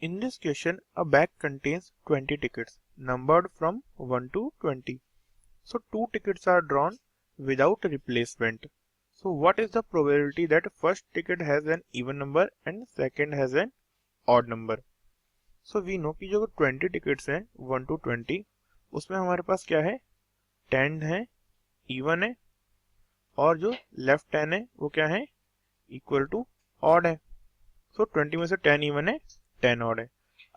In this question, a bag contains 20 tickets, numbered from 1 to 20. So 2 tickets are drawn without replacement. So what is the probability that first ticket has an even number and second has an odd number? So we know कि जो 20 tickets हैं 1 to 20, उसमें हमारे पास क्या है, 10 है, even है, और जो लेफ्ट 10 है वो क्या है, इक्वल टू ऑड है. सो 20 में से 10 इवन है, 10 ऑड है.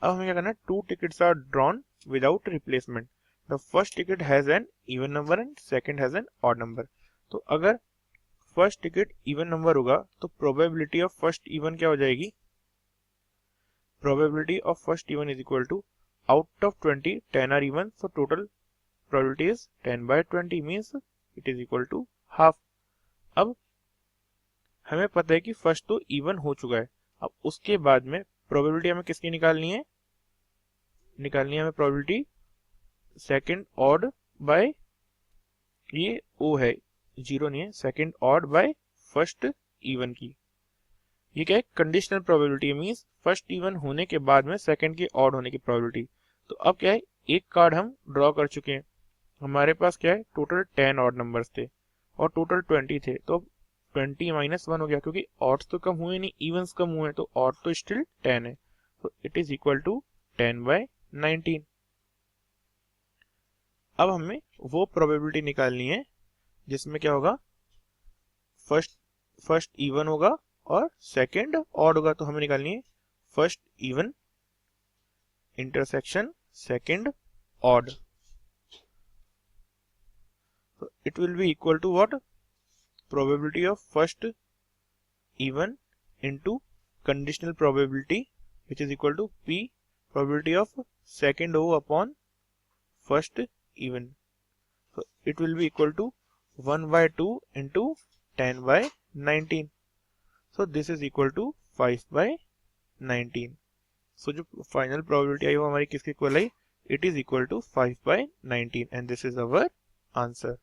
अब हमें क्या करना है, 2 tickets are drawn without replacement. The first ticket has an even number and second has an odd number. तो अगर फर्स्ट टिकट इवन नंबर होगा तो प्रोबेबिलिटी ऑफ फर्स्ट इवन क्या हो जाएगी, probability of first even is equal to out of 20 10 are even, so total probability is 10/20 means it is equal to half. अब हमें पता है कि फर्स्ट तो इवन हो चुका है. अब उसके बाद में प्रोबेबिलिटी हमें किसकी निकालनी है हमें प्रोबेबिलिटी सेकंड ऑड बाय, ये ओ है, जीरो नहीं है, second odd by first even की. ये क्या है, conditional probability, means first even होने के बाद में सेकंड के ऑड होने की प्रोबेबिलिटी. तो अब क्या है, एक कार्ड हम ड्रॉ कर चुके हैं, हमारे पास क्या है, टोटल 10 ऑड नंबर्स थे और टोटल 20 थे. तो 20 -1 हो गया, क्योंकि ऑड्स तो कम हुए नहीं, इवन्स कम हुए, तो ऑड तो स्टिल 10 है. तो इट इज इक्वल टू 10/19. अब हमें वो प्रोबेबिलिटी निकालनी है जिसमें क्या होगा, फर्स्ट इवन होगा और सेकंड ऑड होगा. तो हमें निकालनी है first even intersection second odd. तो it will be equal to what, probability of first even into conditional probability, which is equal to P probability of second O upon first even. So it will be equal to 1/2 into 10/19. So this is equal to 5/19. So जो final probability आई वो हमारी किसके equal I, it is equal to 5/19 and this is our answer.